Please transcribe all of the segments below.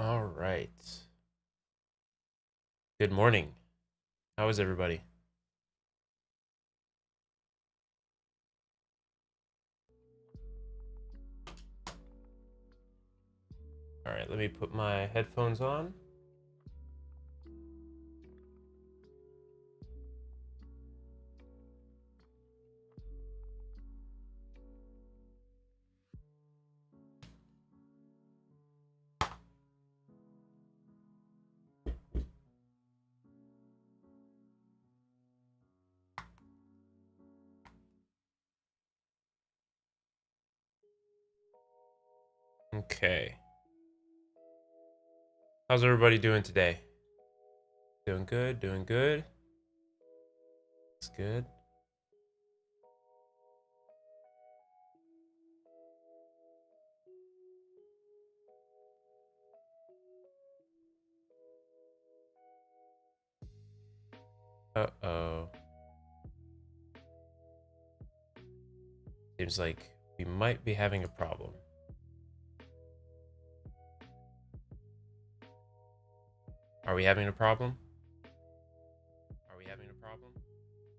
All right. Good morning. How is everybody? All right, let me put my headphones on. Okay. How's everybody doing today? Doing good, doing good. It's good. Uh-oh. Seems like we might be having a problem. Are we having a problem? Are we having a problem? Are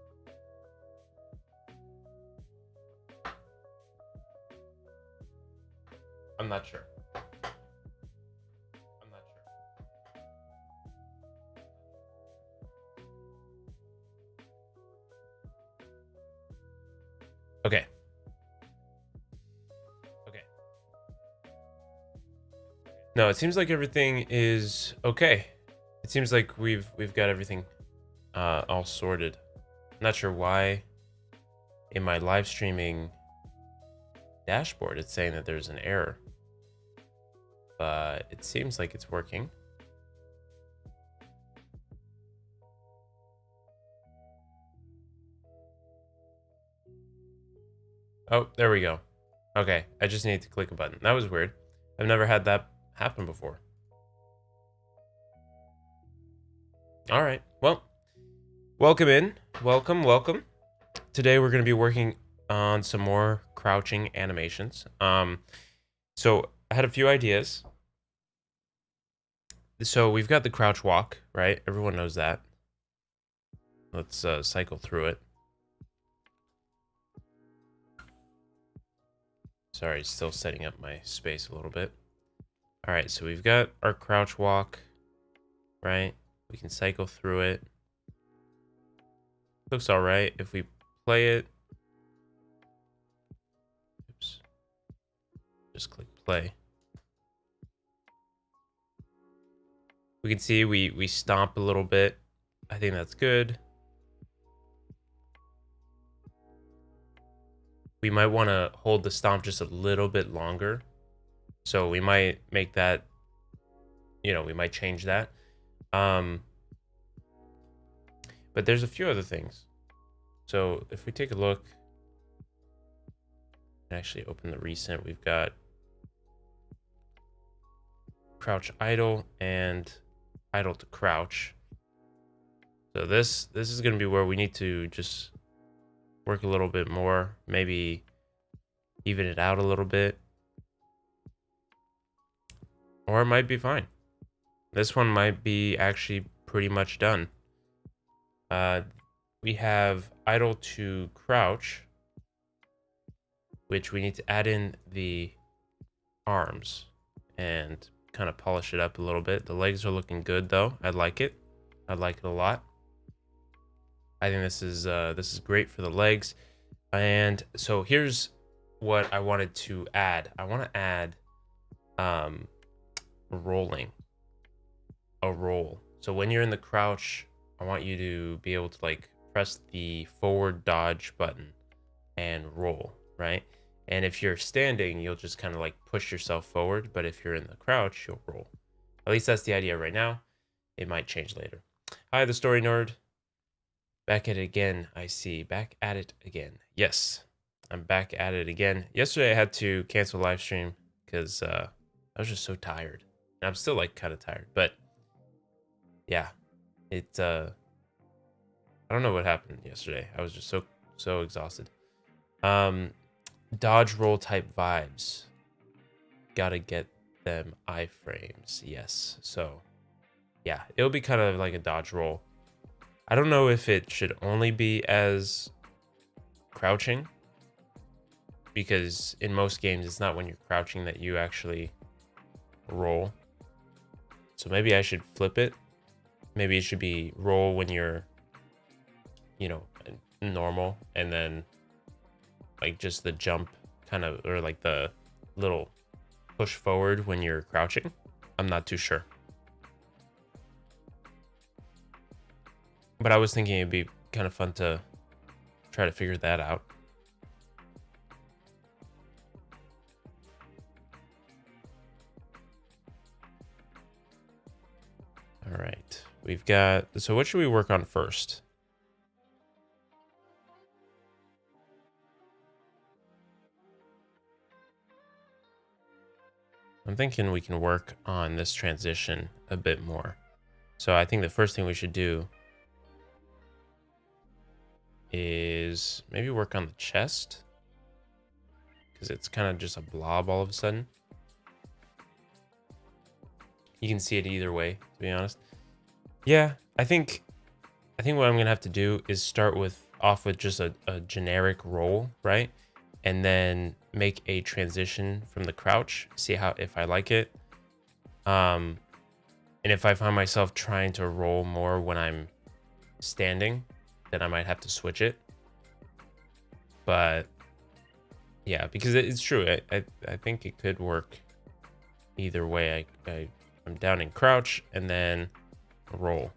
we having a problem? I'm not sure. I'm not sure. Okay. Okay. No, it seems like everything is okay. It seems like we've got everything all sorted. I'm not sure why in my live streaming dashboard it's saying that there's an error, but it seems like it's working. Oh, there we go. Okay, I just need to click a button. That was weird. I've never had that happen before. All right, well, welcome in. Welcome. Today we're going to be working on some more crouching animations. So I had a few ideas. So we've got the crouch walk, right? Everyone knows that. Let's cycle through it. Sorry, still setting up my space a little bit. All right, so we've got our crouch walk, right? We can cycle through it. Looks all right. If we play it, oops, just click play. We can see we stomp a little bit. I think that's good. We might want to hold the stomp just a little bit longer. So we might make that, we might change that. But there's a few other things. So if we take a look, and actually open the recent, we've got crouch idle and idle to crouch. So this is going to be where we need to just work a little bit more, maybe even it out a little bit, or it might be fine. This one might be actually pretty much done. We have idle to crouch, which we need to add in the arms and kind of polish it up a little bit. The legs are looking good though. I like it. I like it a lot. I think this is great for the legs. And so here's what I wanted to add. I want to add rolling. A roll. So when you're in the crouch, I want you to be able to like press the forward dodge button and roll, right? And if you're standing, you'll just kind of like push yourself forward. But if you're in the crouch, you'll roll. At least that's the idea right now. It might change later. Hi, the story nerd. Back at it again, I see. Back at it again. Yes, I'm back at it again. Yesterday, I had to cancel live stream because I was just so tired. And I'm still like kind of tired, but yeah, I I don't know what happened yesterday. I was just so exhausted. Dodge roll type vibes. Gotta get them iframes. Yes. So yeah, it'll be kind of like a dodge roll. I don't know if it should only be as crouching, because in most games it's not when you're crouching that you actually roll. So maybe I should flip it. Maybe it should be roll when you're, you know, normal, and then like just the jump kind of, or like the little push forward when you're crouching. I'm not too sure. But I was thinking it'd be kind of fun to try to figure that out. All right, we've got, so what should we work on first? I'm thinking we can work on this transition a bit more. So I think the first thing we should do is maybe work on the chest, because it's kind of just a blob all of a sudden. You can see it either way, to be honest. Yeah, I think what I'm gonna have to do is start off with just a generic roll, right? And then make a transition from the crouch, see if I like it. And if I find myself trying to roll more when I'm standing, then I might have to switch it. But yeah, because it's true. I think it could work either way. I'm down in crouch and then roll.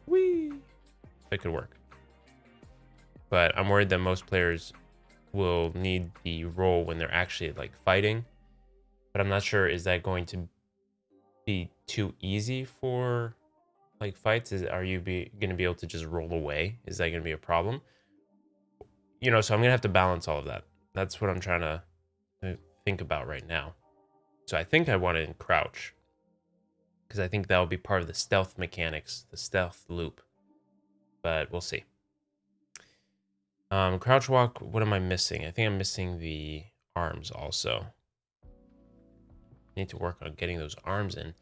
Whee! That could work. But I'm worried that most players will need the roll when they're actually like fighting. But I'm not sure, is that going to be too easy for like fights? Are you going to be able to just roll away? Is that going to be a problem? You know, so I'm going to have to balance all of that. That's what I'm trying to think about right now. So I think I want to crouch, because I think that will be part of the stealth mechanics, the stealth loop. But we'll see. Crouch walk, what am I missing? I think I'm missing the arms also. Need to work on getting those arms in.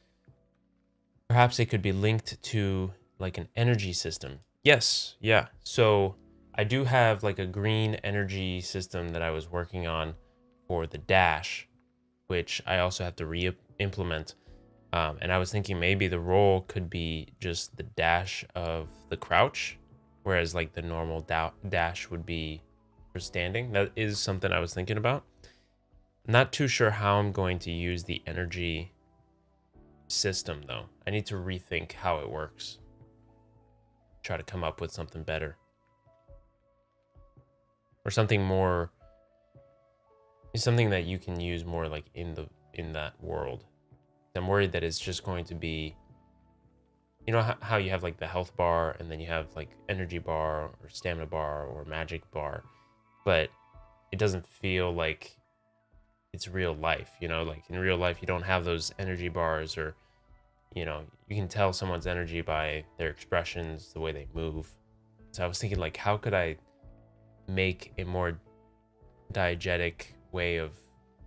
Perhaps they could be linked to like an energy system. Yes, yeah. So I do have like a green energy system that I was working on for the dash, which I also have to re-implement. And I was thinking maybe the roll could be just the dash of the crouch, whereas like the normal dash would be for standing. That is something I was thinking about. Not too sure how I'm going to use the energy system though. I need to rethink how it works. Try to come up with something better. Or something more, something that you can use more like in that world. I'm worried that it's just going to be, you know how you have like the health bar, and then you have like energy bar or stamina bar or magic bar, but it doesn't feel like it's real life, you know? Like in real life, you don't have those energy bars, or, you know, you can tell someone's energy by their expressions, the way they move. So I was thinking, like, how could I make a more diegetic way of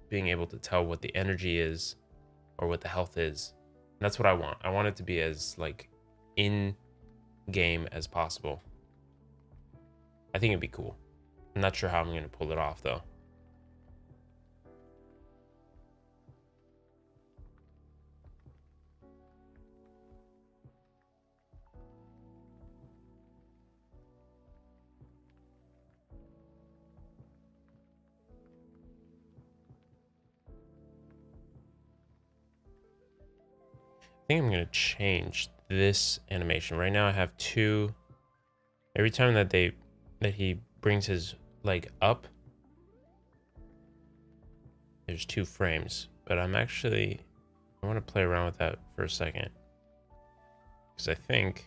being able to tell what the energy is or what the health is? And that's what I want. I want it to be as like in game as possible. I think it'd be cool. I'm not sure how I'm going to pull it off though. I think I'm going to change this animation. Right now I have two. Every time that he brings his leg up, there's 2 frames. But I want to play around with that for a second, because I think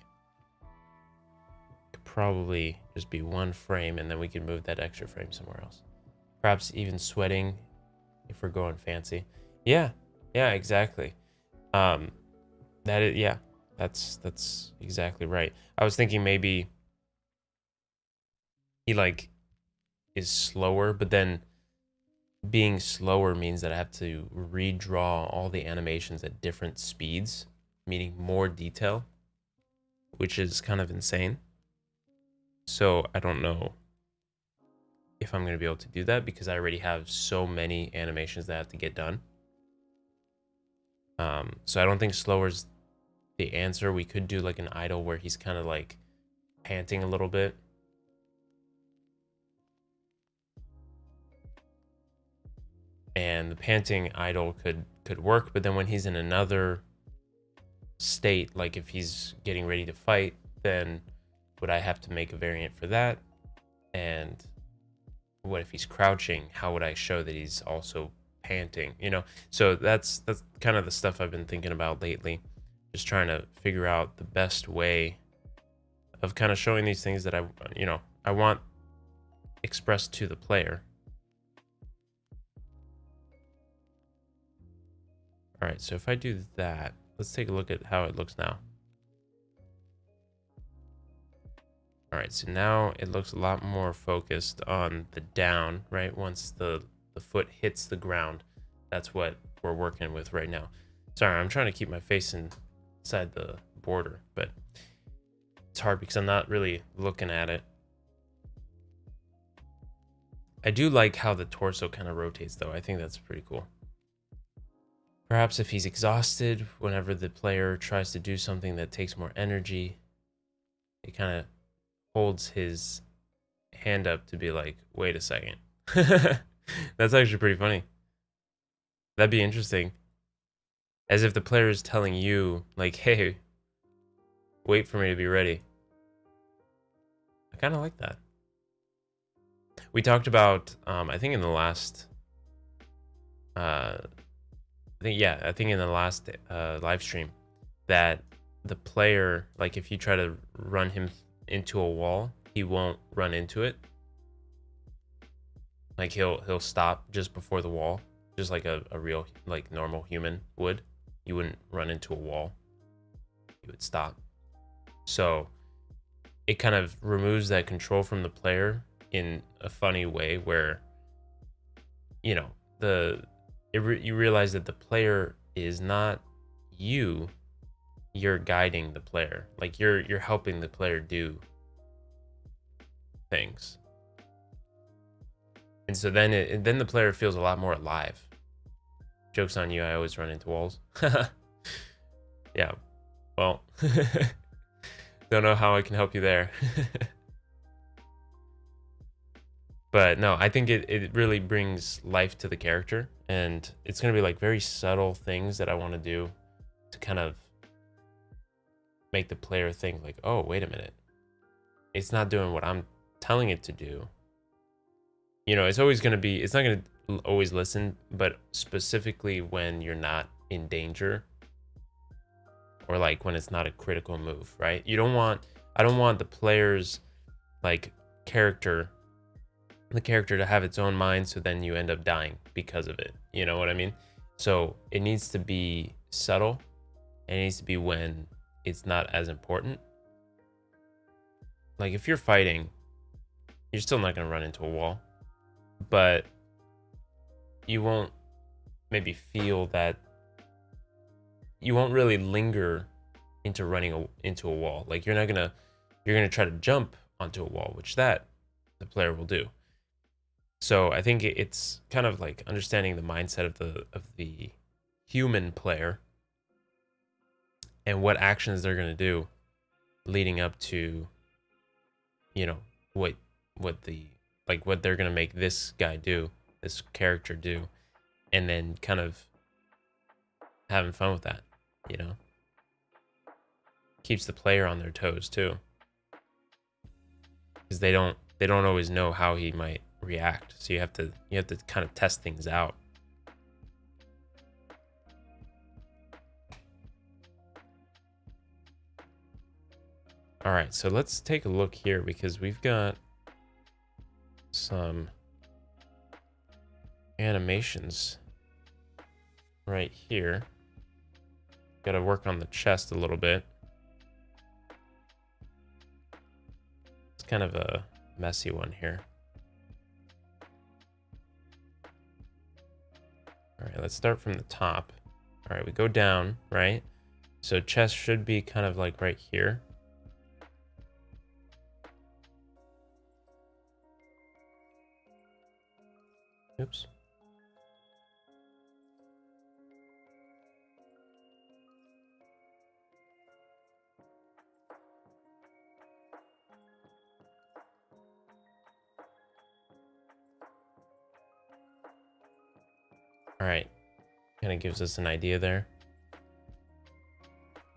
it could probably just be 1 frame, and then we can move that extra frame somewhere else. Perhaps even sweating if we're going fancy. Yeah, exactly. That is, yeah, that's exactly right. I was thinking maybe he like is slower, but then being slower means that I have to redraw all the animations at different speeds, meaning more detail, which is kind of insane. So I don't know if I'm going to be able to do that because I already have so many animations that I have to get done. So I don't think slower's the answer. We could do like an idle where he's kind of like panting a little bit. And the panting idle could work, but then when he's in another state, like if he's getting ready to fight, then would I have to make a variant for that? And what if he's crouching? How would I show that he's also panting? You know, so that's kind of the stuff I've been thinking about lately. Just trying to figure out the best way of kind of showing these things that I want expressed to the player. All right, so if I do that, let's take a look at how it looks now. All right, so now it looks a lot more focused on the down, right? Once the foot hits the ground, that's what we're working with right now. Sorry, I'm trying to keep my face inside the border, but it's hard because I'm not really looking at it. I do like how the torso kind of rotates, though. I think that's pretty cool. Perhaps if he's exhausted, whenever the player tries to do something that takes more energy, it kind of holds his hand up to be like, wait a second. That's actually pretty funny. That'd be interesting. As if the player is telling you, like, hey, wait for me to be ready. I kind of like that. We talked about, I think in the last, I think in the last live stream, that the player, like if you try to run him into a wall, he won't run into it. Like he'll stop just before the wall, just like a real like normal human would. You wouldn't run into a wall. You would stop. So it kind of removes that control from the player in a funny way where, you know, you realize that the player is not you. You're guiding the player. Like you're helping the player do things. And so then the player feels a lot more alive. Joke's on you, I always run into walls. Yeah, well, don't know how I can help you there. But no, I think it really brings life to the character. And it's going to be like very subtle things that I want to do to kind of make the player think like, oh, wait a minute. It's not doing what I'm telling it to do. You know, it's always going to be, it's not going to always listen, but specifically when you're not in danger or like when it's not a critical move, right? I don't want the player's like the character to have its own mind, so then you end up dying because of it. You know what I mean? So it needs to be subtle, and it needs to be when it's not as important. Like if you're fighting, you're still not going to run into a wall, but you won't maybe feel that, you won't really linger into running into a wall. Like you're gonna try to jump onto a wall, which that the player will do. So I think it's kind of like understanding the mindset of the human player and what actions they're gonna do leading up to, you know, what they're gonna make this guy do, this character do, and then kind of having fun with that, you know. Keeps the player on their toes too, because they don't always know how he might react. So you have to kind of test things out. All right, so let's take a look here because we've got some animations right here. Got to work on the chest a little bit. It's kind of a messy one here. All right, let's start from the top. All right, we go down, right? So chest should be kind of like right here. Oops. All right, kind of gives us an idea there.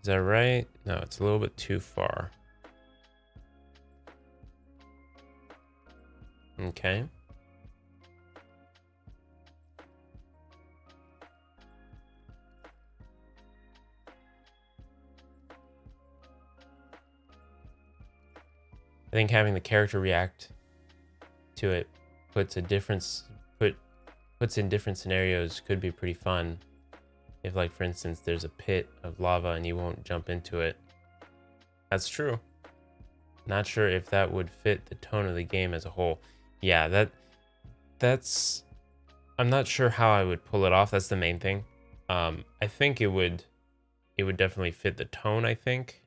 Is that right? No, it's a little bit too far. Okay. I think having the character react to it puts in different scenarios could be pretty fun. If, like, for instance, there's a pit of lava and you won't jump into it. That's true. Not sure if that would fit the tone of the game as a whole. Yeah, that's I'm not sure how I would pull it off. That's the main thing. I think it would definitely fit the tone, I think.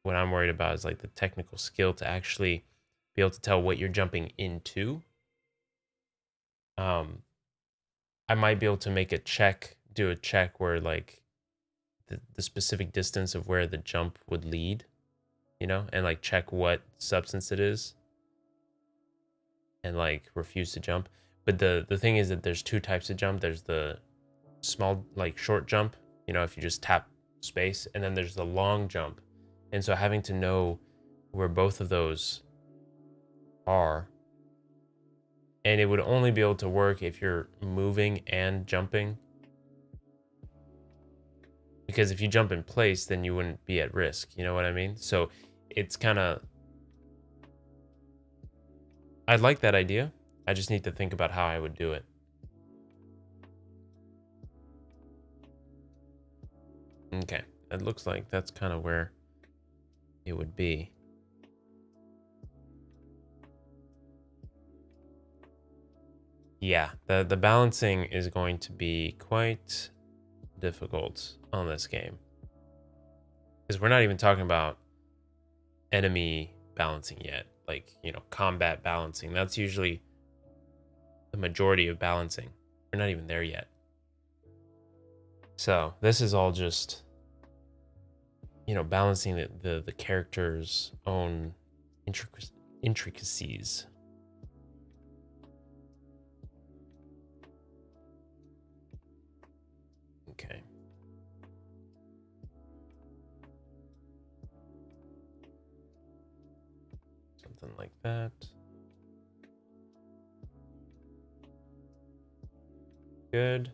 What I'm worried about is like the technical skill to actually be able to tell what you're jumping into. I might be able to make do a check where like the specific distance of where the jump would lead, you know, and like check what substance it is and like refuse to jump. But the thing is that there's two types of jump. There's the small, like short jump, you know, if you just tap space, and then there's the long jump. And so having to know where both of those are, and it would only be able to work if you're moving and jumping. Because if you jump in place, then you wouldn't be at risk. You know what I mean? So it's kind of... I like that idea. I just need to think about how I would do it. Okay. It looks like that's kind of where it would be. Yeah, the balancing is going to be quite difficult on this game. Because we're not even talking about enemy balancing yet. Like, you know, combat balancing. That's usually the majority of balancing. We're not even there yet. So this is all just, you know, balancing the character's own intricacies. Okay. Something like that. Good.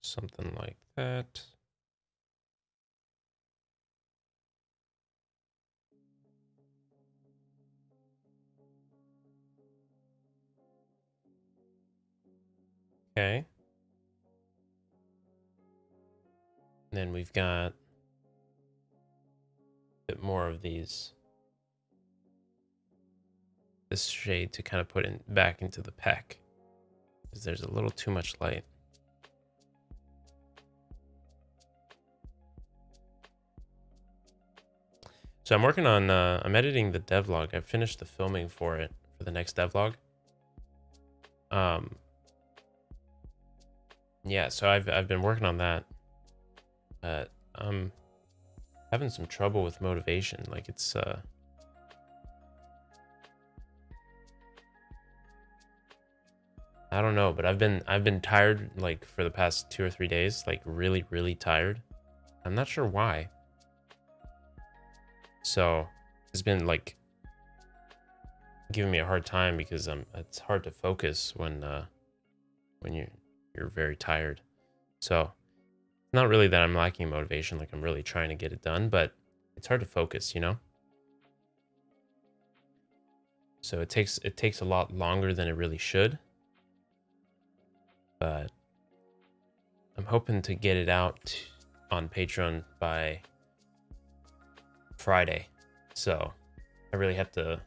Something like that. Okay. And then we've got a bit more of these. This shade to kind of put in back into the pack, because there's a little too much light. So I'm working on, I'm editing the devlog. I've finished the filming for it, for the next devlog. Yeah, so I've been working on that. I'm having some trouble with motivation. Like it's, I don't know, but I've been tired like for the past 2 or 3 days, like really, really tired. I'm not sure why. So it's been like giving me a hard time because it's hard to focus when you're very tired. So it's not really that I'm lacking motivation, like I'm really trying to get it done, but it's hard to focus, you know? So it takes a lot longer than it really should. But I'm hoping to get it out on Patreon by Friday. So I really have to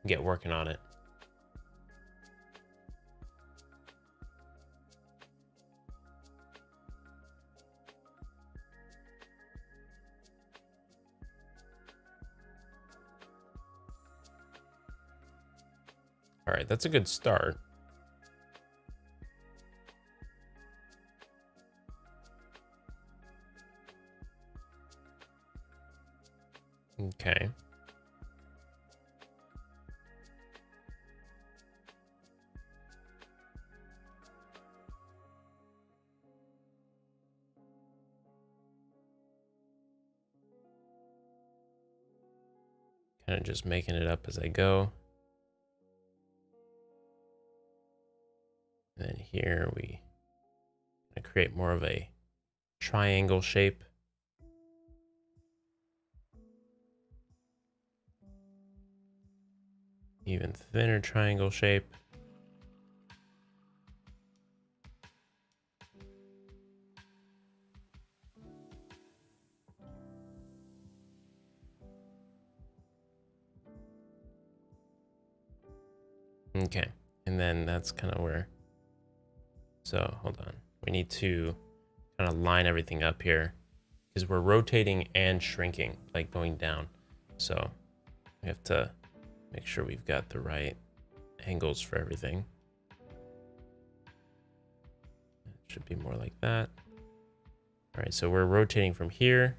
get working on it. All right, that's a good start. Okay. Kind of just making it up as I go. And then here we create more of a triangle shape. Even thinner triangle shape. Okay, and then that's kind of where, so hold on. We need to kind of line everything up here because we're rotating and shrinking, like going down. So we have to make sure we've got the right angles for everything. It should be more like that. All right, so we're rotating from here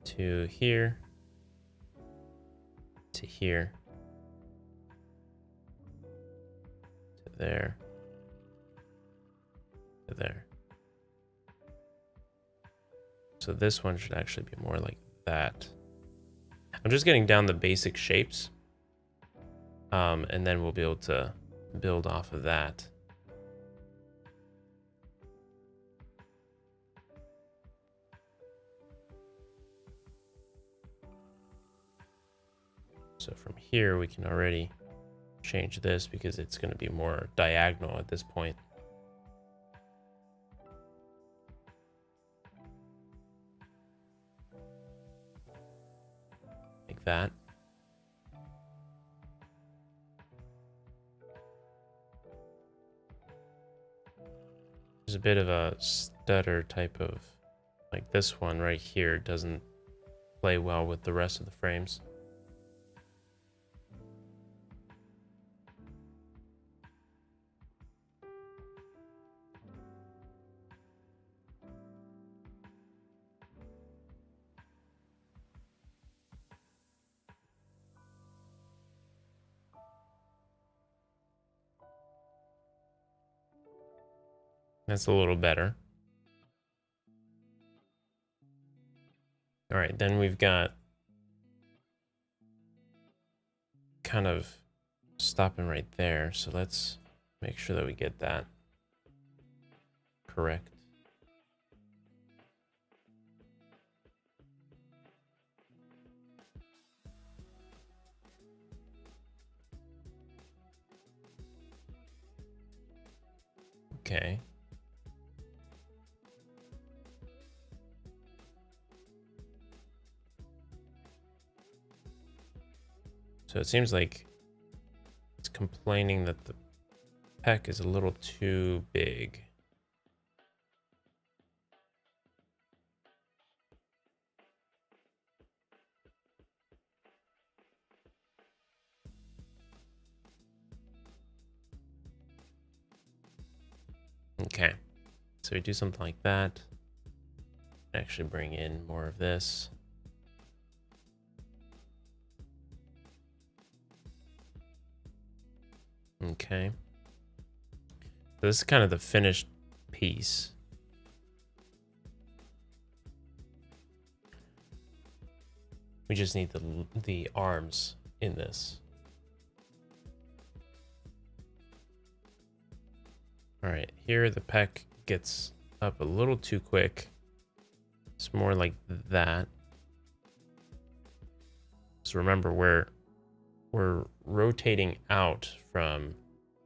to here to here to there to there. So this one should actually be more like that. I'm just getting down the basic shapes, and then we'll be able to build off of that. So from here, we can already change this because it's going to be more diagonal at this point. Like that. There's a bit of a stutter type of, like this one right here doesn't play well with the rest of the frames. That's a little better. All right, then we've got kind of stopping right there. So let's make sure that we get that correct. Okay. So it seems like it's complaining that the pec is a little too big. Okay, so we do something like that. Actually bring in more of this. Okay. So this is kind of the finished piece. We just need the arms in this. All right, here the pec gets up a little too quick. It's more like that. So remember, we're we're rotating out from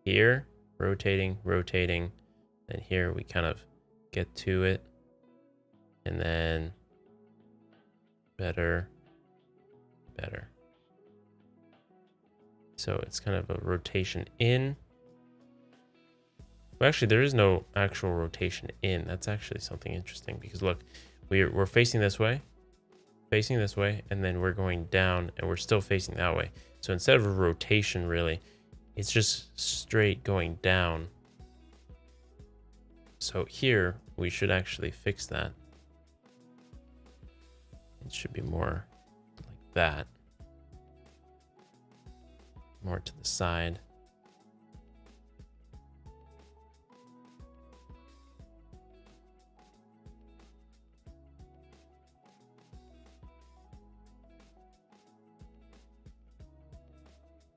here, rotating, rotating. And here we kind of get to it. And then better, better. So it's kind of a rotation in. Well, actually, there is no actual rotation in. That's actually something interesting because look, we're facing this way, and then we're going down and we're still facing that way. So instead of a rotation, really, it's just straight going down. So here we should actually fix that. It should be more like that. More to the side.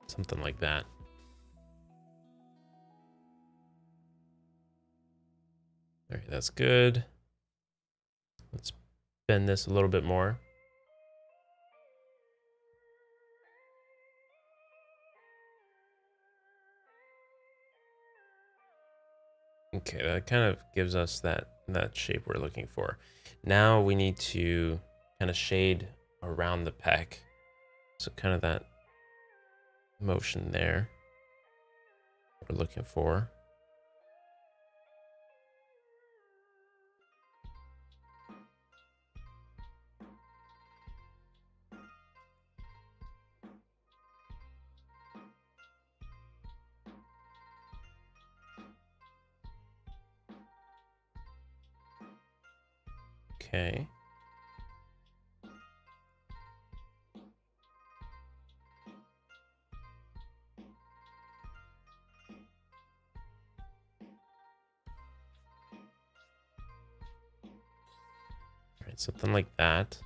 Something like that. All right, that's good. Let's bend this a little bit more. Okay, that kind of gives us that shape we're looking for. Now we need to kind of shade around the peck. So kind of that motion there we're looking for. Okay. All right, something like that.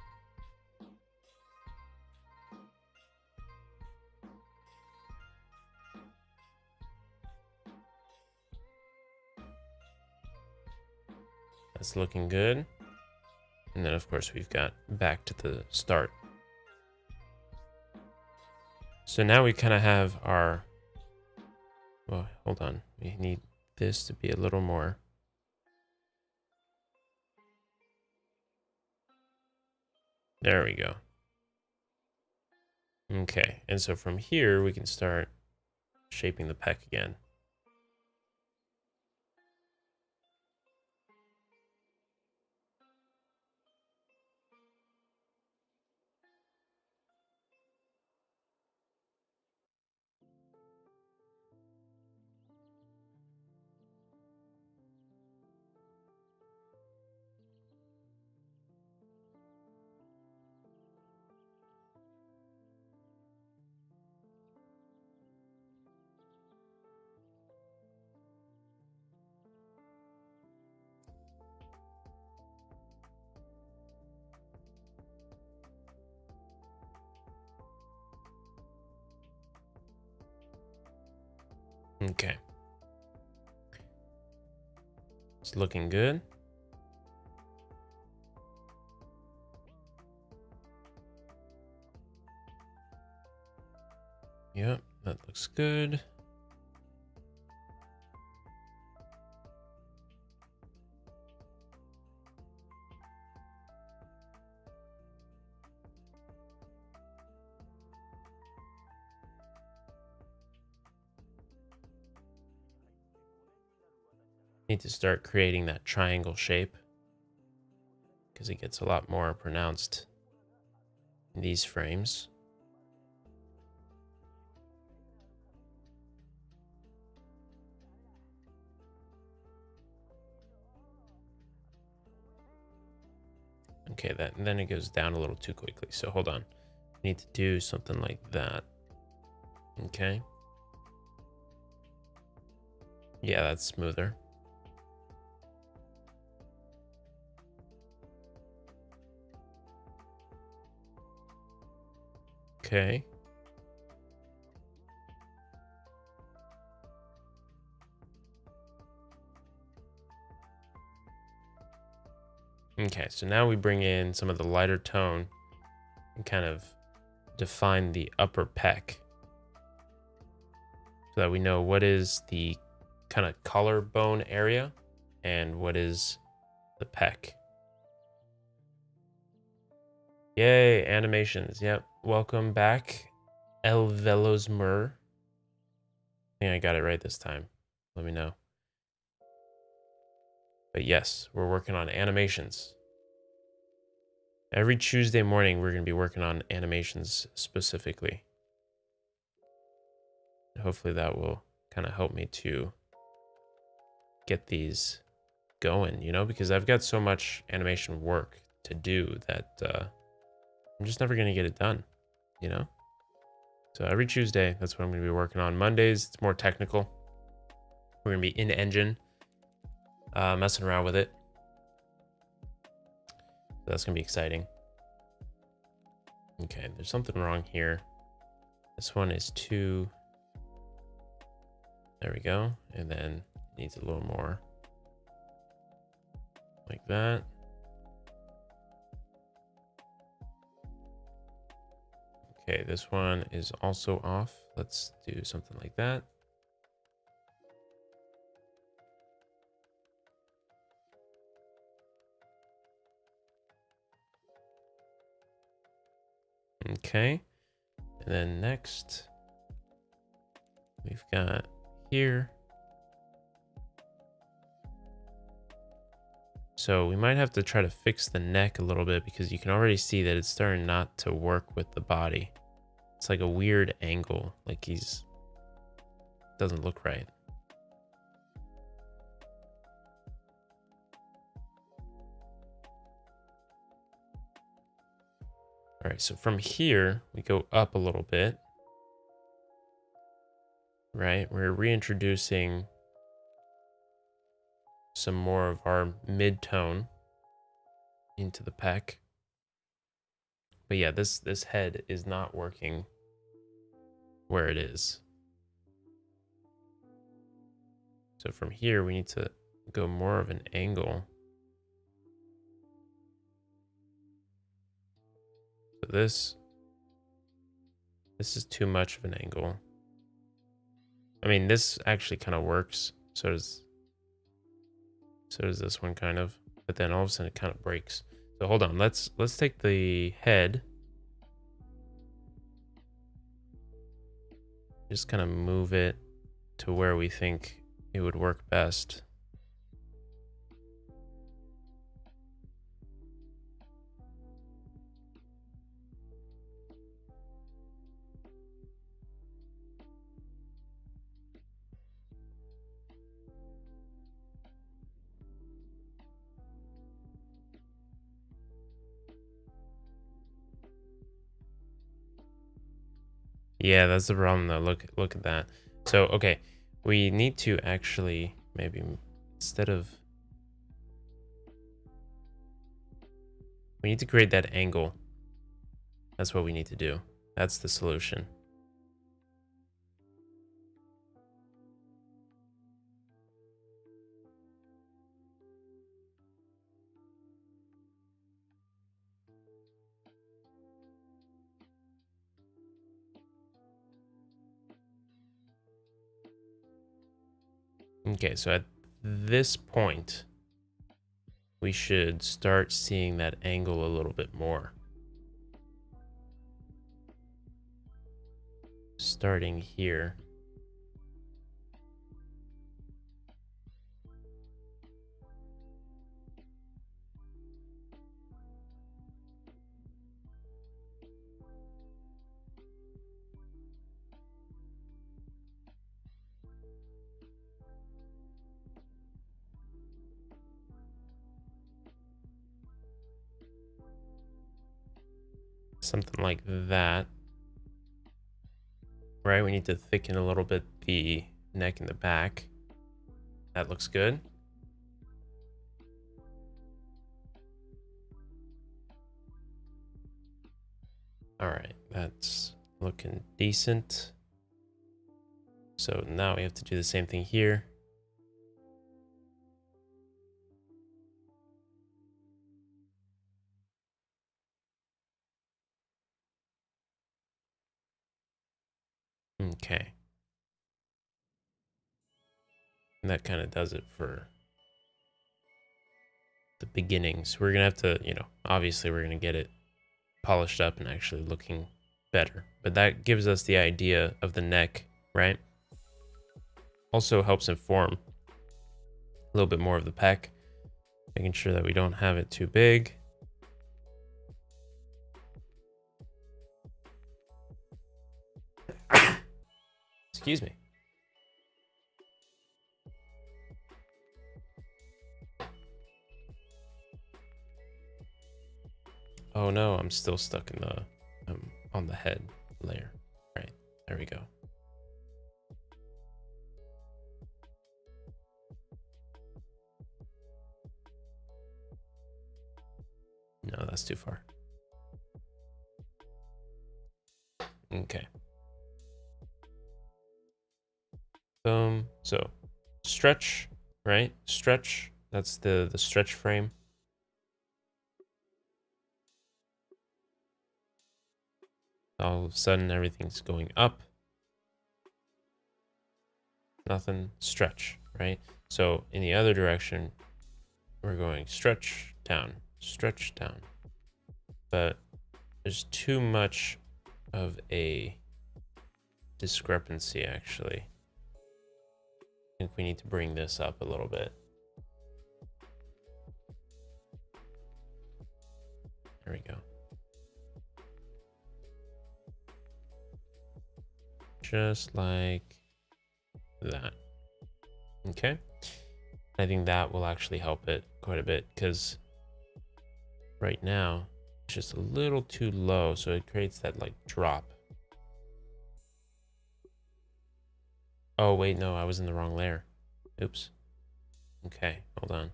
That's looking good. And then of course we've got back to the start. So now we kind of have our, well, hold on. We need this to be a little more. There we go. Okay, and so from here we can start shaping the peck again. Okay. It's looking good. Yep, that looks good. Need to start creating that triangle shape because it gets a lot more pronounced in these frames. Okay, then it goes down a little too quickly. So hold on. I need to do something like that. Okay. Yeah, that's smoother. Okay. Okay, so now we bring in some of the lighter tone and kind of define the upper peck. so that we know what is the kind of collarbone area and what is the pec. Yay, animations. Yep. Welcome back, El Velosmer. I think I got it right this time. Let me know. But yes, we're working on animations. Every Tuesday morning, we're going to be working on animations specifically. Hopefully that will kind of help me to get these going, you know, because I've got so much animation work to do that I'm just never going to get it done, you know? So every Tuesday, that's what I'm going to be working on. Mondays, it's more technical. We're going to be in engine, messing around with it. So that's going to be exciting. Okay, there's something wrong here. This one is too... There we go. And then it needs a little more like that. Okay, this one is also off. Let's do something like that. Okay, and then next we've got here. So we might have to try to fix the neck a little bit because you can already see that it's starting not to work with the body. It's like a weird angle, like he's doesn't look right. All right, so from here, we go up a little bit, right? We're reintroducing some more of our mid-tone into the pec. But yeah, this head is not working where it is. So from here, we need to go more of an angle. So this is too much of an angle. I mean, this actually kind of works. So does this one kind of, but then all of a sudden it kind of breaks. So hold on, let's take the head. Just kind of move it to where we think it would work best. Yeah, that's the problem though. Look at that. So, okay, we need to actually maybe instead of, we need to create that angle. That's what we need to do. That's the solution. Okay, so at this point, we should start seeing that angle a little bit more. Starting here. Something like that. Right, we need to thicken a little bit the neck and the back. That looks good. All right, that's looking decent. So now we have to do the same thing here. Okay. And that kind of does it for the beginnings. We're gonna have to, you know, obviously we're gonna get it polished up and actually looking better. But that gives us the idea of the neck, right? Also helps inform a little bit more of the pec, making sure that we don't have it too big. Excuse me. Oh no, I'm still stuck in the on the head layer. Right, there we go. No, that's too far. Okay. Boom. So stretch, right? Stretch. That's the stretch frame. All of a sudden everything's going up. Nothing. Stretch, right? So in the other direction, we're going stretch down, stretch down. But there's too much of a discrepancy, actually. I think we need to bring this up a little bit. There we go. Just like that. Okay. I think that will actually help it quite a bit, because right now it's just a little too low, so it creates that like drop. Oh wait, no, I was in the wrong layer. Oops. Okay, hold on.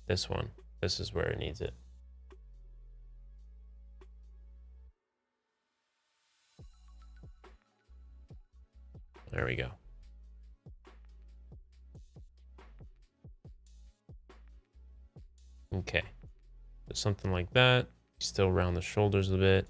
This one. This is where it needs it. There we go. Okay. So something like that. Still round the shoulders a bit.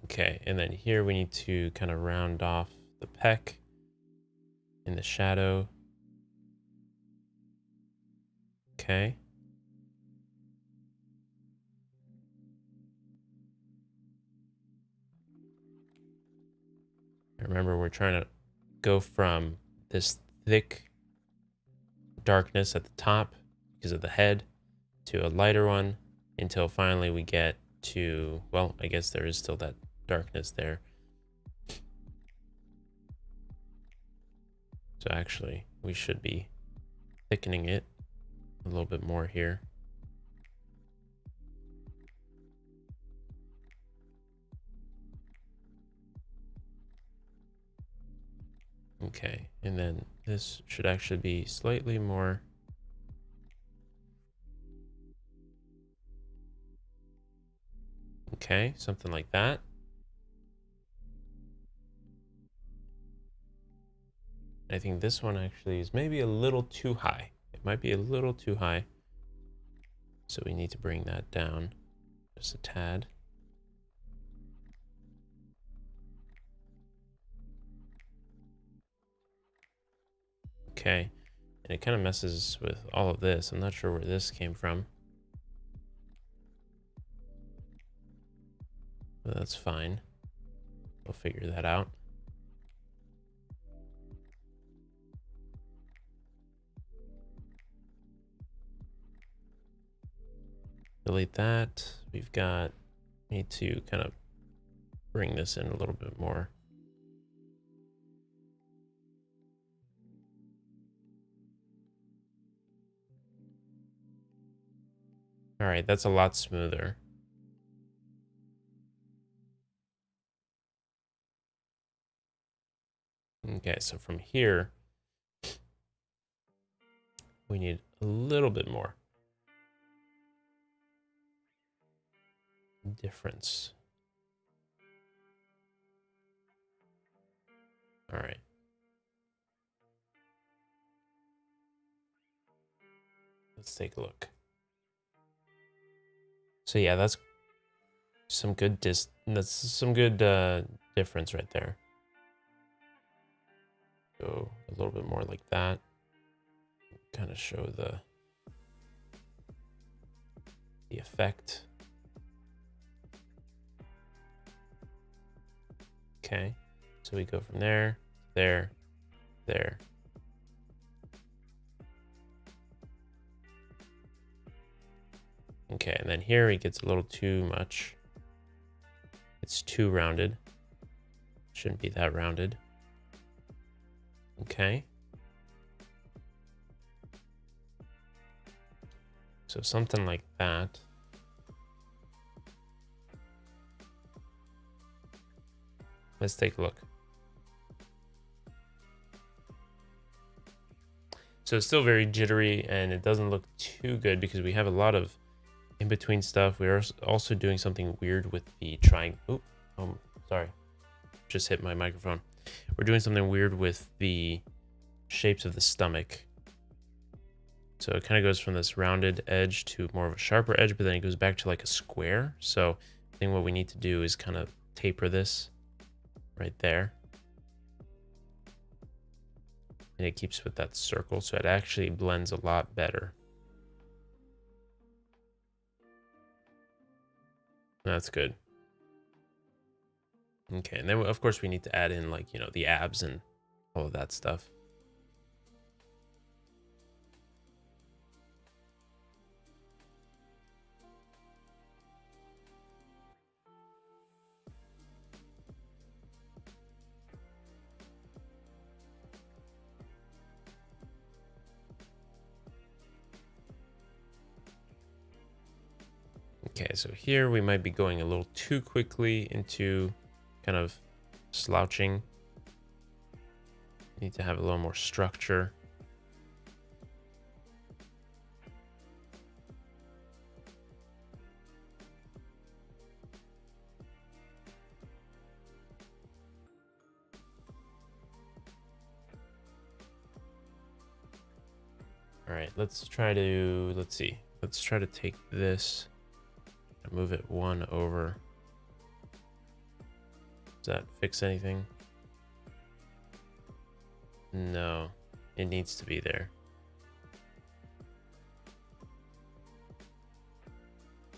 Okay, and then here we need to kind of round off the pec in the shadow. Okay. Remember, we're trying to go from this thick darkness at the top because of the head to a lighter one until finally we get to, well, I guess there is still that darkness there. So actually, we should be thickening it a little bit more here. Okay, and then this should actually be slightly more. Okay, something like that. I think this one actually is maybe a little too high. It might be a little too high. So we need to bring that down just a tad. Okay, and it kind of messes with all of this. I'm not sure where this came from. But that's fine. We'll figure that out. Delete that. We've got, need to kind of bring this in a little bit more. All right, that's a lot smoother. Okay, so from here, we need a little bit more difference. All right. Let's take a look. So yeah, that's some good difference right there. Go a little bit more like that. Kind of show the effect. Okay, so we go from there, there, there. Okay, and then here it gets a little too much. It's too rounded. Shouldn't be that rounded. Okay. So something like that. Let's take a look. So it's still very jittery and it doesn't look too good because we have a lot of in between stuff. We're also doing something weird with the triangle. Oh, sorry. Just hit my microphone. We're doing something weird with the shapes of the stomach. So it kind of goes from this rounded edge to more of a sharper edge, but then it goes back to like a square. So I think what we need to do is kind of taper this right there. And it keeps with that circle, so it actually blends a lot better. That's good. Okay, and then of course we need to add in like, you know, the abs and all of that stuff. Okay, so here we might be going a little too quickly into kind of slouching. Need to have a little more structure. All right, let's try to take this and move it one over. Does that fix anything? No, it needs to be there.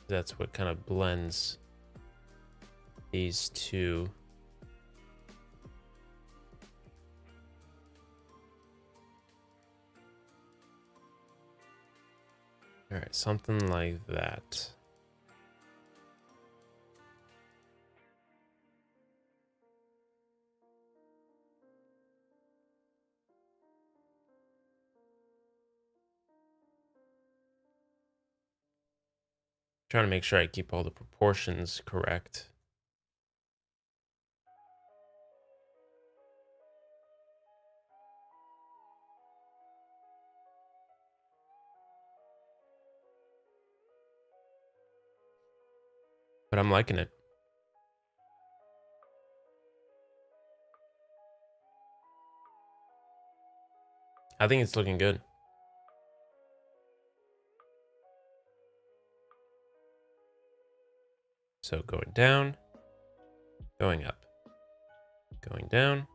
That's what kind of blends these two. All right, something like that. Trying to make sure I keep all the proportions correct. But I'm liking it. I think it's looking good. So going down, going up, going down,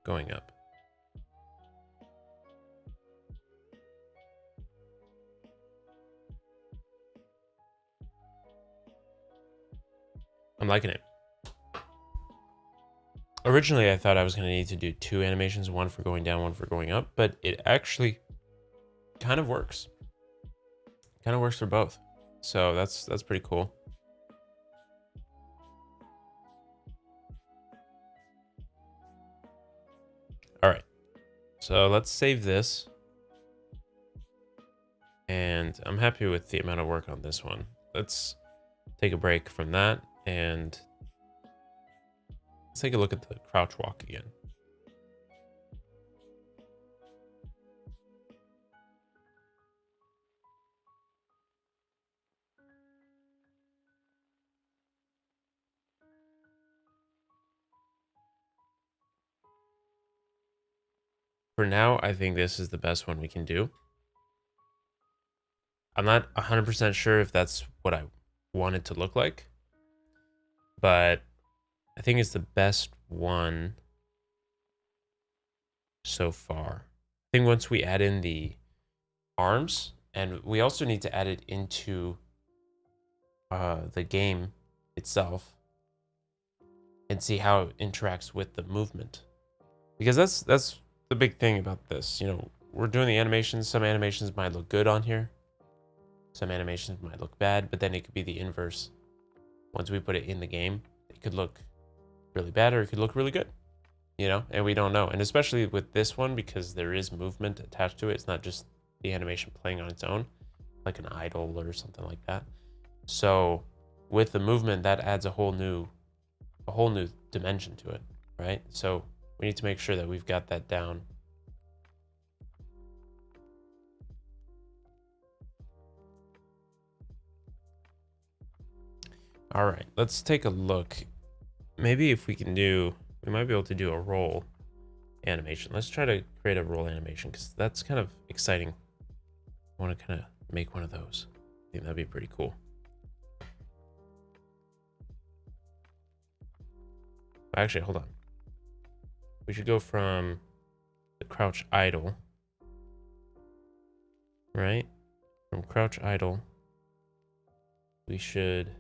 going up. I'm liking it. Originally, I thought I was going to need to do two animations, one for going down, one for going up, but it actually kind of works. Kind of works for both. So that's pretty cool. All right. So let's save this. And I'm happy with the amount of work on this one. Let's take a break from that and let's take a look at the crouch walk again. For now, I think this is the best one we can do. I'm not 100% sure if that's what I want it to look like, but I think it's the best one so far. I think once we add in the arms, and we also need to add it into the game itself and see how it interacts with the movement. Because that's the big thing about this. You know, we're doing the animations. Some animations might look good on here. Some animations might look bad, but then it could be the inverse. Once we put it in the game, it could look really bad or it could look really good. You know, and we don't know. And especially with this one, because there is movement attached to it. It's not just the animation playing on its own, like an idol or something like that. So with the movement, that adds a whole new dimension to it, right? So we need to make sure that we've got that down. All right, let's take a look. Maybe if we can do, we might be able to do a roll animation. Let's try to create a roll animation because that's kind of exciting. I want to kind of make one of those. I think that'd be pretty cool. Actually, hold on. We should go from the crouch idle, right? From crouch idle, we should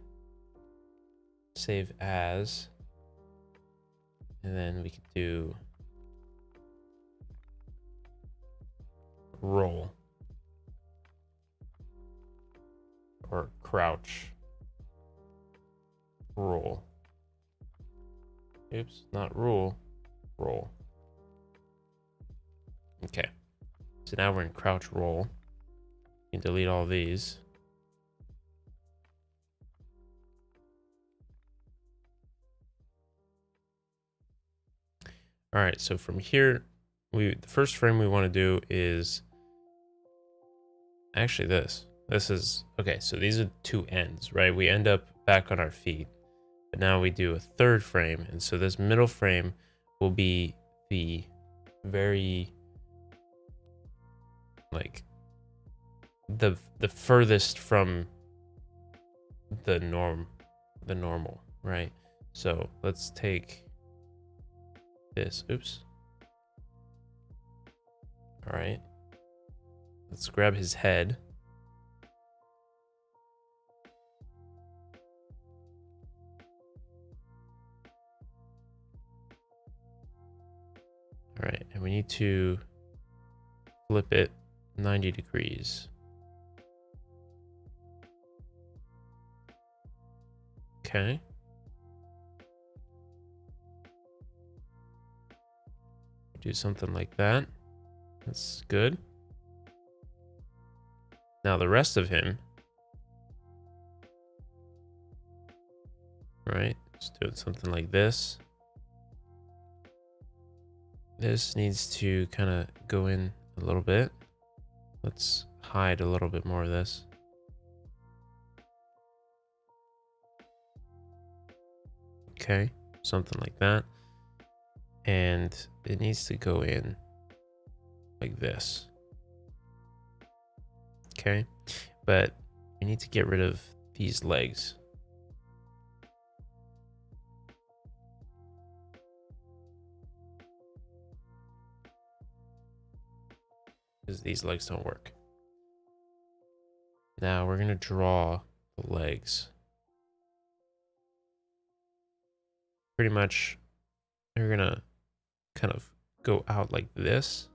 save as, and then we can do roll or crouch roll. Oops, not rule, roll. Okay, so now we're in crouch roll. You can delete all these. All right, so from here, the first frame we want to do is actually this. This is, okay, so these are two ends, right? We end up back on our feet, but now we do a third frame. And so this middle frame will be the very, like, the furthest from the normal, right? So let's take this, oops. All right, let's grab his head. All right, and we need to flip it 90 degrees. Okay. Do something like that. That's good. Now the rest of him, right? Just doing something like this. This needs to kind of go in a little bit. Let's hide a little bit more of this. Okay, something like that. And it needs to go in like this. Okay, but we need to get rid of these legs. Because these legs don't work. Now we're gonna draw the legs. Pretty much, they're gonna kind of go out like this.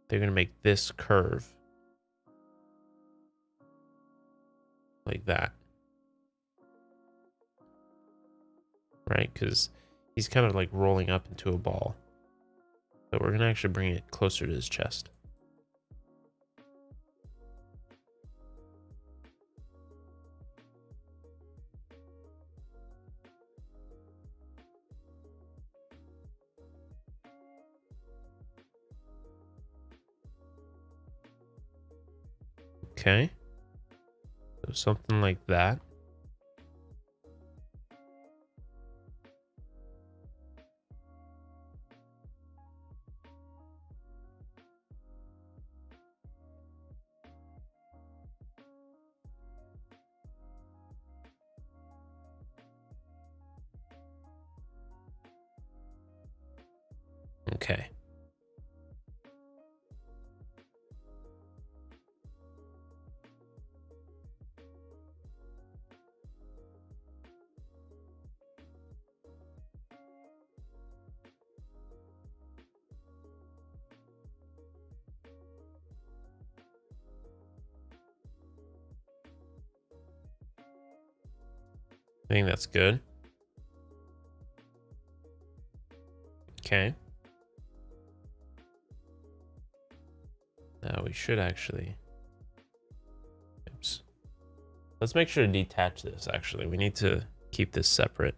They're gonna make this curve like that, right? Because he's kind of like rolling up into a ball. So we're gonna actually bring it closer to his chest. Okay, so something like that. Okay. I think that's good. Okay. Now we should actually... Oops. Let's make sure to detach this, actually. We need to keep this separate.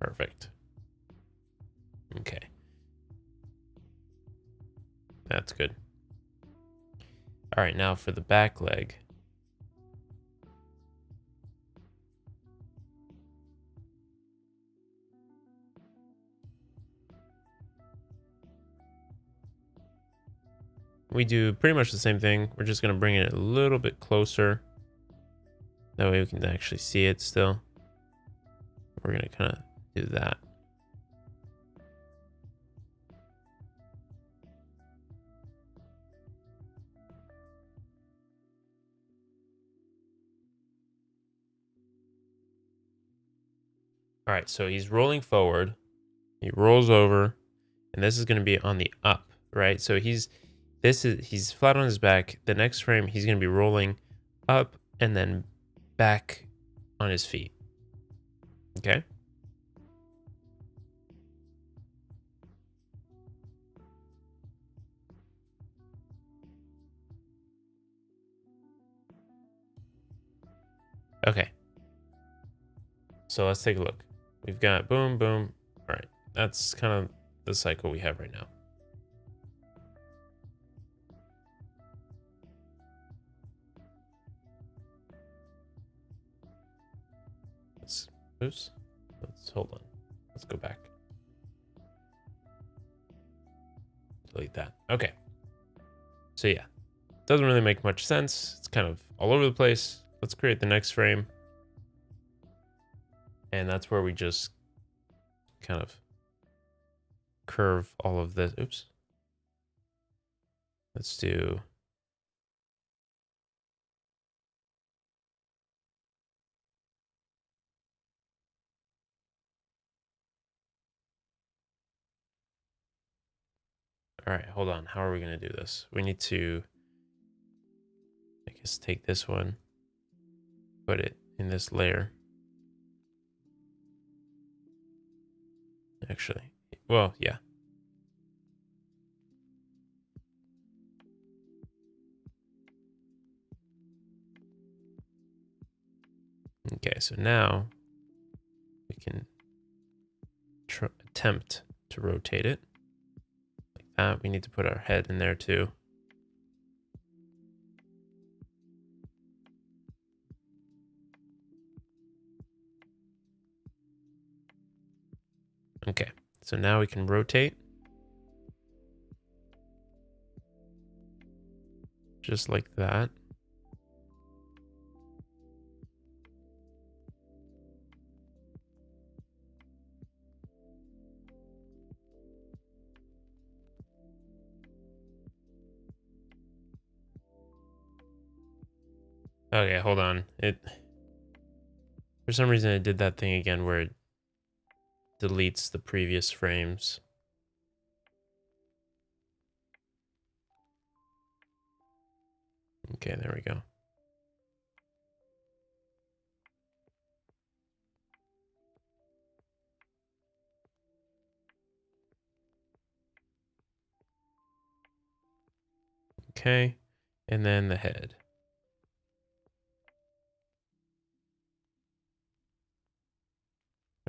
Perfect. Okay. That's good. All right, now for the back leg. We do pretty much the same thing. We're just going to bring it a little bit closer. That way we can actually see it still. We're going to kind of do that. All right, so he's rolling forward. He rolls over, and this is going to be on the up, right? So he's flat on his back. The next frame, he's going to be rolling up and then back on his feet. Okay? Okay. So let's take a look. We've got boom, boom. All right. That's kind of the cycle we have right now. Let's hold on. Let's go back. Delete that. Okay. So yeah, doesn't really make much sense. It's kind of all over the place. Let's create the next frame. And that's where we just kind of curve all of this. Oops. Let's do... All right, hold on. How are we going to do this? We need to, I guess, take this one, put it in this layer. Actually, well, yeah. Okay, so now we can attempt to rotate it like that. We need to put our head in there too. Okay, so now we can rotate. Just like that. Okay, hold on. For some reason it did that thing again where it deletes the previous frames. Okay, there we go. Okay, and then the head.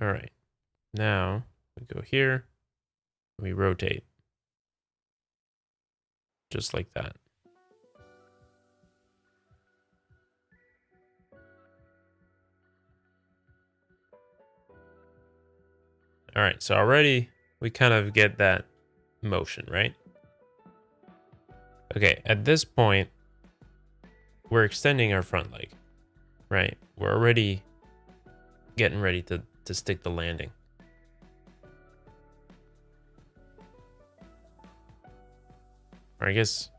All right, now we go here, we rotate. Just like that. All right, so already we kind of get that motion, right? Okay, at this point, we're extending our front leg, right? We're already getting ready to stick the landing. Or I guess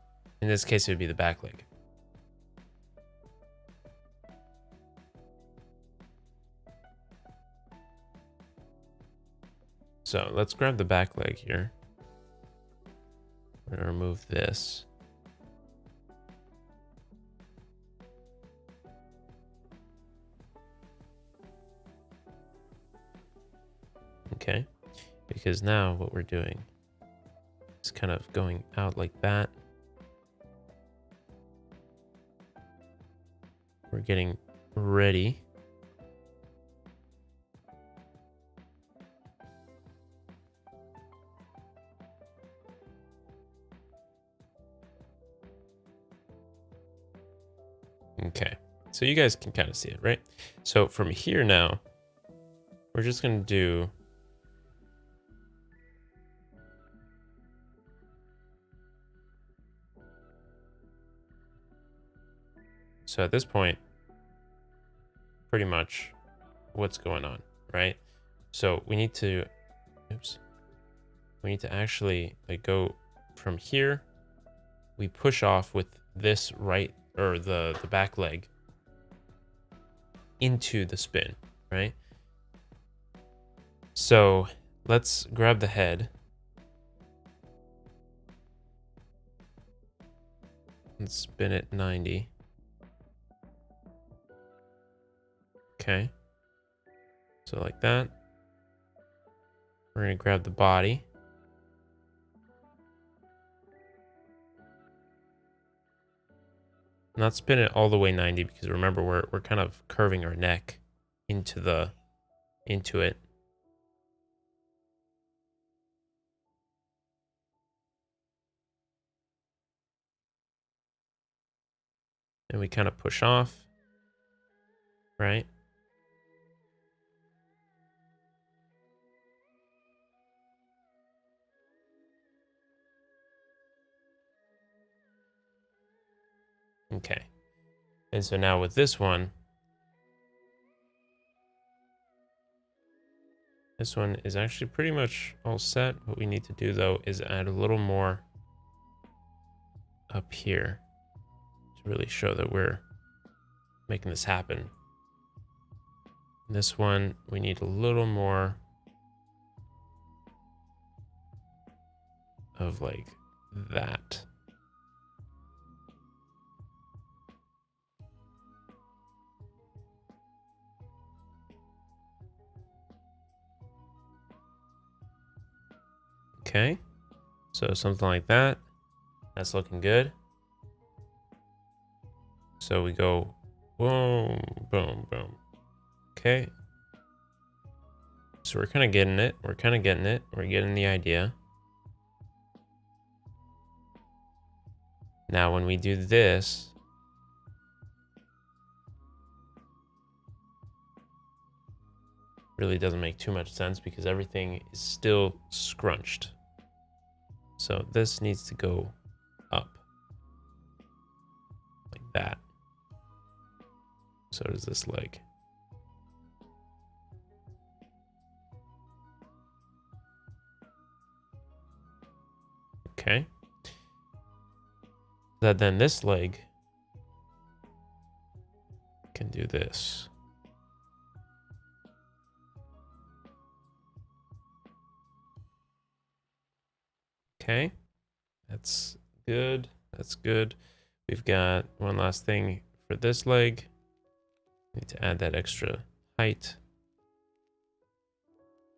in this case, it would be the back leg. So let's grab the back leg here. We're gonna remove this. Okay, because now what we're doing is kind of going out like that. We're getting ready. Okay, so you guys can kind of see it, right? So from here now, we're just going to do so at this point, pretty much what's going on, right? So we need to, we need to actually like go from here. We push off with this right, or the back leg into the spin, right? So let's grab the head. And spin it 90. Okay. So like that. We're going to grab the body. Not spin it all the way 90 because remember we're kind of curving our neck into it. And we kind of push off, right? Okay. And so now with this one is actually pretty much all set. What we need to do though is add a little more up here to really show that we're making this happen. This one, we need a little more of like that. Okay, so something like that. That's looking good. So we go boom, boom, boom. Okay. So we're kind of getting it. We're getting the idea. Now, when we do this, really doesn't make too much sense because everything is still scrunched. So this needs to go up like that. So does this leg. Okay. That then this leg can do this. Okay. That's good. That's good. We've got one last thing for this leg. Need to add that extra height.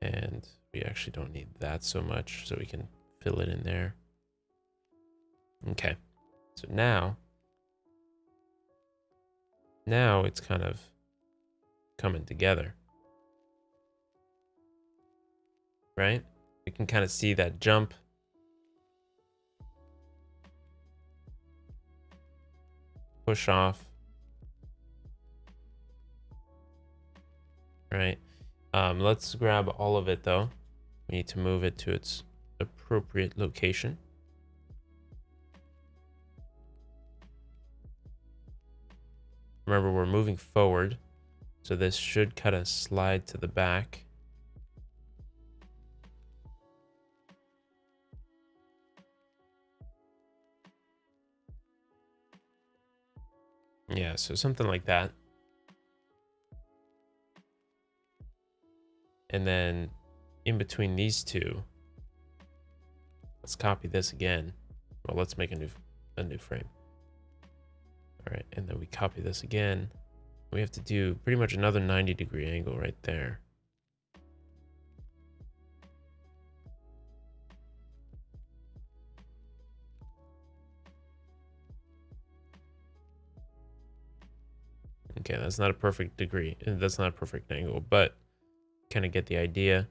And we actually don't need that so much, so we can fill it in there. Okay. So now it's kind of coming together. Right? We can kind of see that jump. Push off. Right. Let's grab all of it though. We need to move it to its appropriate location. Remember, we're moving forward, so this should kind of slide to the back. Yeah, so something like that. And then in between these two, let's copy this again. Well, let's make a new frame. All right, and then we copy this again. We have to do pretty much another 90-degree angle right there. Okay, that's not a perfect degree. That's not a perfect angle, but kind of get the idea.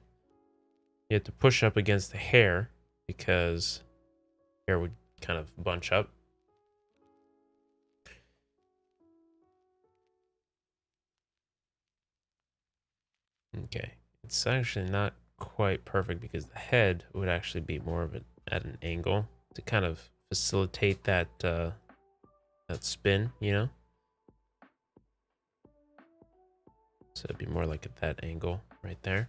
You have to push up against the hair because hair would kind of bunch up. Okay, it's actually not quite perfect because the head would actually be more of it at an angle to kind of facilitate that that spin, you know. So it'd be more like at that angle right there.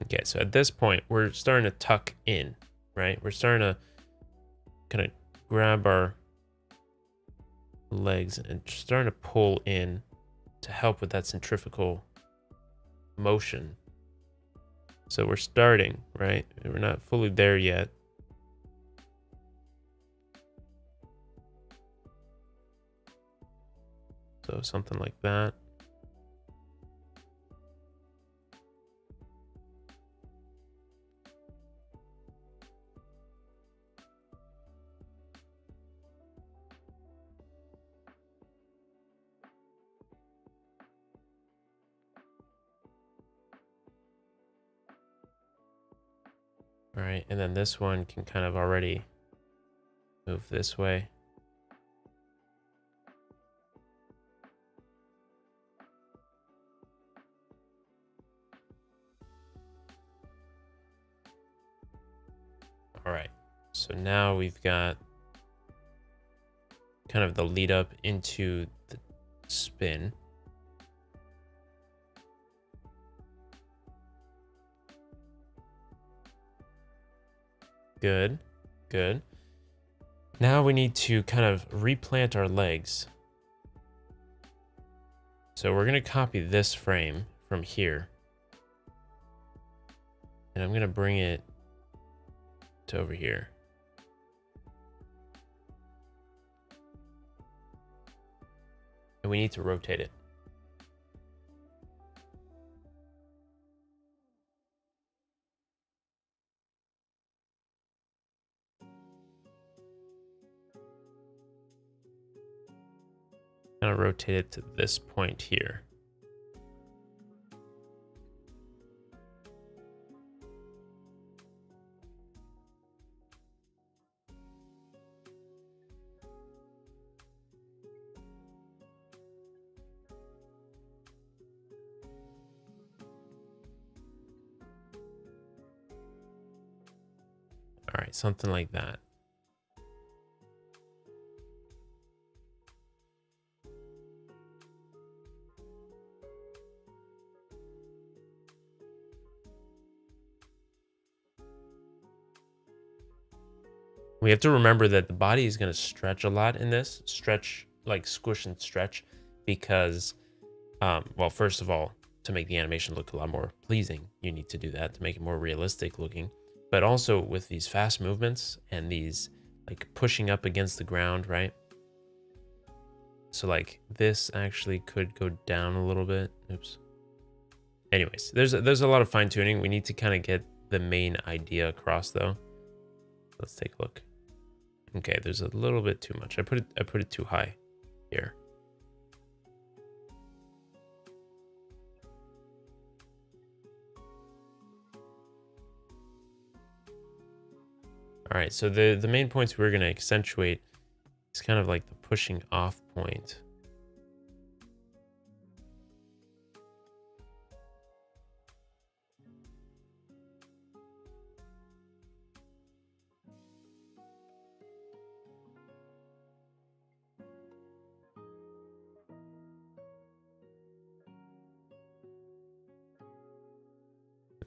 Okay, so at this point, we're starting to tuck in, right? We're starting to kind of grab our legs and starting to pull in to help with that centrifugal motion. So we're starting, right? We're not fully there yet. So something like that. All right, and then this one can kind of already move this way. All right, so now we've got kind of the lead up into the spin. Good, good. Now we need to kind of replant our legs. So we're going to copy this frame from here. And I'm going to bring it to over here. And we need to rotate it. Kind of rotate it to this point here. All right, something like that. We have to remember that the body is going to stretch a lot in this. Stretch, like squish and stretch, because, well, first of all, to make the animation look a lot more pleasing, you need to do that to make it more realistic looking. But also with these fast movements and these like pushing up against the ground, right? So like this actually could go down a little bit. Oops. Anyways, there's a lot of fine tuning. We need to kind of get the main idea across though. Let's take a look. Okay, there's a little bit too much. I put it too high here. All right, so the main points we're going to accentuate is kind of like the pushing off point.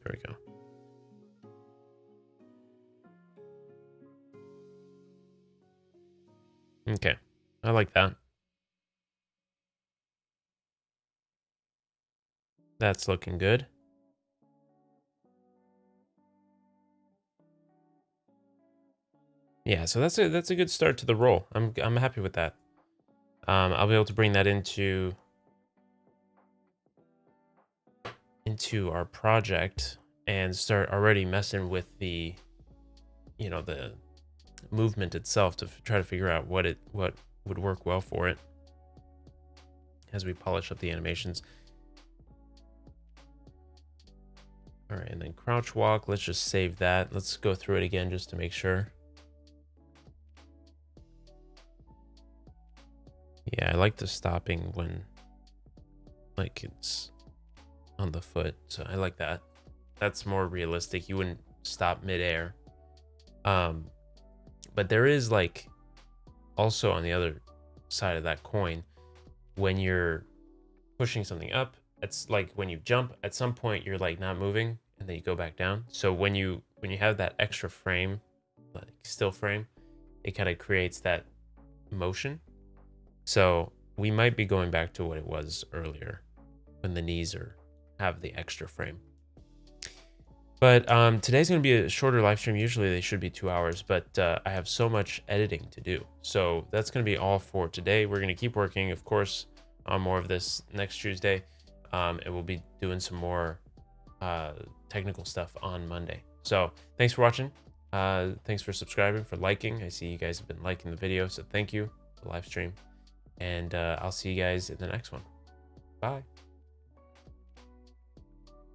There we go. Okay, I like that. That's looking good. Yeah, so that's a good start to the roll. I'm happy with that. I'll be able to bring that into our project and start already messing with the, you know, the movement itself to try to figure out what would work well for it as we polish up the animations. All right, and then crouch walk. Let's just save that. Let's go through it again just to make sure. Yeah, I like the stopping when like it's on the foot. So I like that. That's more realistic. You wouldn't stop midair. But there is like also on the other side of that coin, when you're pushing something up, it's like when you jump, at some point you're like not moving and then you go back down. So when you have that extra frame, like still frame, it kind of creates that motion. So we might be going back to what it was earlier when the knees have the extra frame. But today's going to be a shorter live stream. Usually they should be 2 hours, but I have so much editing to do. So that's going to be all for today. We're going to keep working, of course, on more of this next Tuesday. And we'll be doing some more technical stuff on Monday. So thanks for watching. Thanks for subscribing, for liking. I see you guys have been liking the video, so thank you for the live stream. And I'll see you guys in the next one. Bye.